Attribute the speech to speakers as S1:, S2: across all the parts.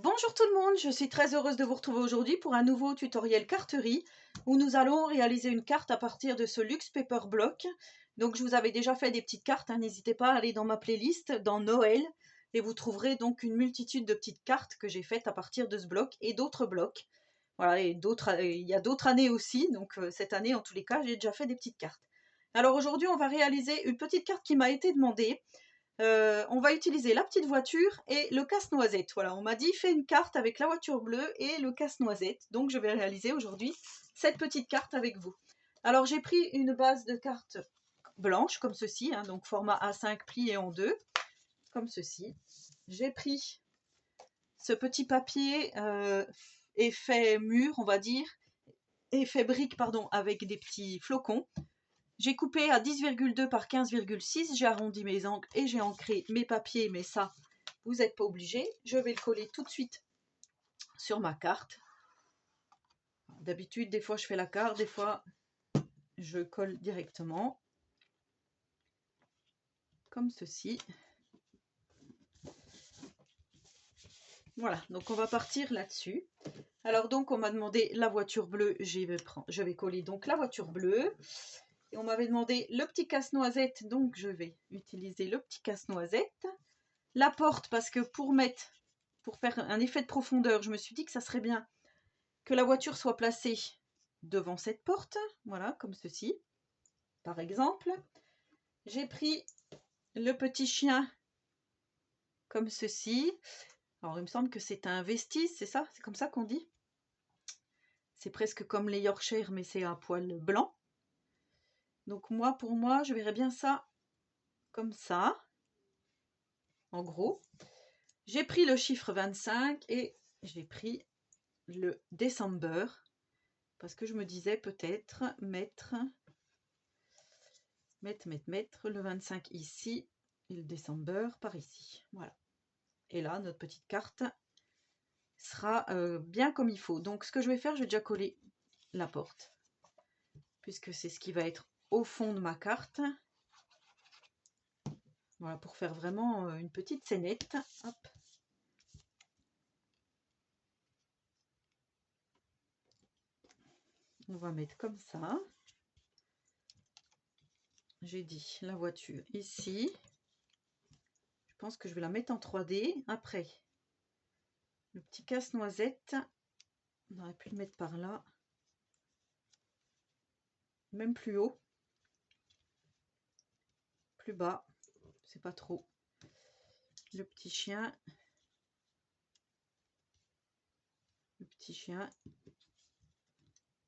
S1: Bonjour tout le monde, je suis très heureuse de vous retrouver aujourd'hui pour un nouveau tutoriel carterie où nous allons réaliser une carte à partir de ce Luxe Paper Block. Donc je vous avais déjà fait des petites cartes, n'hésitez pas à aller dans ma playlist dans Noël et vous trouverez donc une multitude de petites cartes que j'ai faites à partir de ce bloc et d'autres blocs. Voilà, et il y a d'autres années aussi, donc cette année en tous les cas j'ai déjà fait des petites cartes. Alors aujourd'hui on va réaliser une petite carte qui m'a été demandée. On va utiliser la petite voiture et le casse-noisette. Voilà, on m'a dit fais une carte avec la voiture bleue et le casse-noisette. Donc je vais réaliser aujourd'hui cette petite carte avec vous. Alors j'ai pris une base de carte blanche comme ceci, donc format A5 plié en deux, comme ceci. J'ai pris ce petit papier effet mur, on va dire, effet brique, pardon, avec des petits flocons. J'ai coupé à 10,2 par 15,6, j'ai arrondi mes angles et j'ai ancré mes papiers, mais ça, vous n'êtes pas obligé. Je vais le coller tout de suite sur ma carte. D'habitude, des fois je fais la carte, des fois je colle directement, comme ceci. Voilà, donc on va partir là-dessus. Alors donc on m'a demandé la voiture bleue, je vais coller donc la voiture bleue. Et on m'avait demandé le petit casse-noisette, donc je vais utiliser le petit casse-noisette. La porte, parce que pour faire un effet de profondeur, je me suis dit que ça serait bien que la voiture soit placée devant cette porte, voilà, comme ceci, par exemple. J'ai pris le petit chien comme ceci. Alors, il me semble que c'est un vestis, c'est ça? C'est comme ça qu'on dit? C'est presque comme les Yorkshire, mais c'est à poil blanc. Donc moi, pour moi, je verrais bien ça comme ça, en gros. J'ai pris le chiffre 25 et j'ai pris le December, parce que je me disais peut-être mettre le 25 ici et le December par ici. Voilà. Et là, notre petite carte sera bien comme il faut. Donc, ce que je vais faire, je vais déjà coller la porte, puisque c'est ce qui va être au fond de ma carte. Voilà, pour faire vraiment une petite scénette. Hop. On va mettre comme ça. J'ai dit la voiture ici. Je pense que je vais la mettre en 3D. Après, le petit casse-noisette, on aurait pu le mettre par là. Même plus haut. Plus bas. C'est pas trop. Le petit chien. Le petit chien.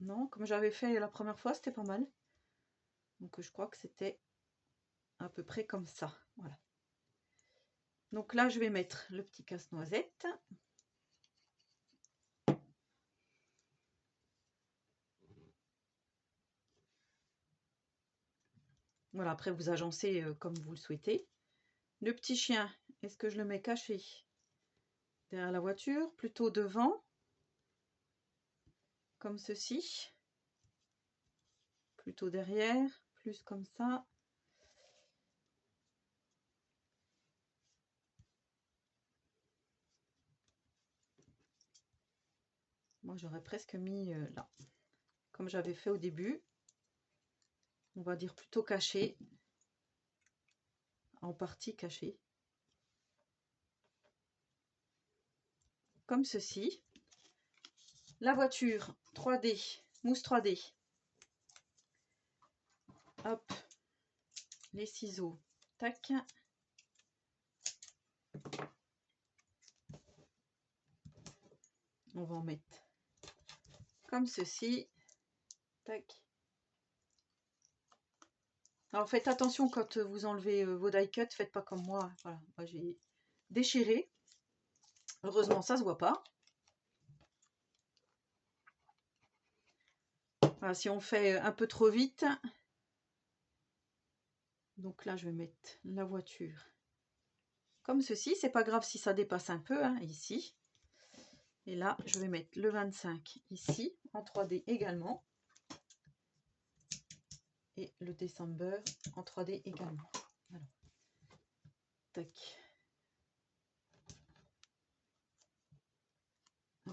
S1: Non, comme j'avais fait la première fois, c'était pas mal. Donc je crois que c'était à peu près comme ça. Voilà. Donc là, je vais mettre le petit casse-noisette. Voilà, après vous agencez comme vous le souhaitez. Le petit chien, est-ce que je le mets caché derrière la voiture, plutôt devant, comme ceci, plutôt derrière, plus comme ça. Moi, j'aurais presque mis là, comme j'avais fait au début. On va dire plutôt caché, en partie caché. Comme ceci. La voiture 3D, mousse 3D. Hop, les ciseaux, tac. On va en mettre comme ceci, tac. Alors faites attention quand vous enlevez vos die cuts, faites pas comme moi. Voilà, moi j'ai déchiré. Heureusement ça se voit pas. Voilà, si on fait un peu trop vite. Donc là je vais mettre la voiture comme ceci. C'est pas grave si ça dépasse un peu, ici. Et là je vais mettre le 25 ici en 3D également. Et le December en 3D également. Voilà. Tac.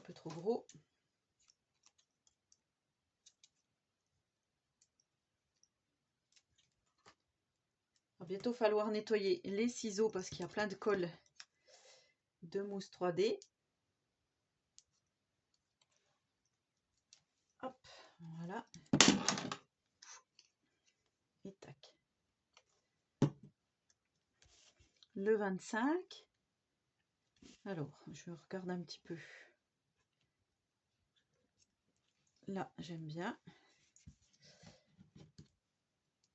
S1: peu trop gros. Il va bientôt falloir nettoyer les ciseaux parce qu'il y a plein de colle de mousse 3D. Hop, voilà. Et tac. Le 25. Alors, je regarde un petit peu. Là, j'aime bien.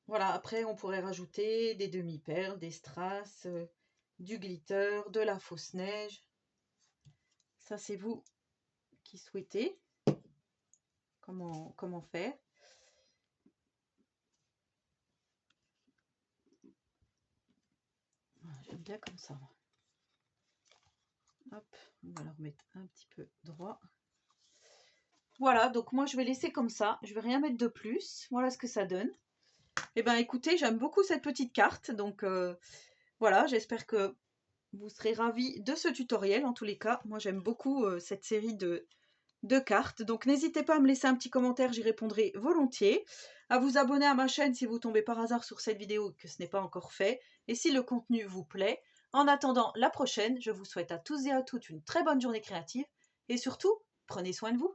S1: Voilà, après, on pourrait rajouter des demi-perles, des strass, du glitter, de la fausse neige. Ça, c'est vous qui souhaitez comment faire. J'aime bien comme ça. Hop, on va le remettre un petit peu droit. Voilà, donc moi je vais laisser comme ça. Je vais rien mettre de plus. Voilà ce que ça donne. Eh bien écoutez, j'aime beaucoup cette petite carte. Donc voilà, j'espère que vous serez ravis de ce tutoriel. En tous les cas, moi j'aime beaucoup cette série de cartes. Donc n'hésitez pas à me laisser un petit commentaire, j'y répondrai volontiers. À vous abonner à ma chaîne si vous tombez par hasard sur cette vidéo et que ce n'est pas encore fait. Et si le contenu vous plaît. En attendant la prochaine, je vous souhaite à tous et à toutes une très bonne journée créative. Et surtout, prenez soin de vous.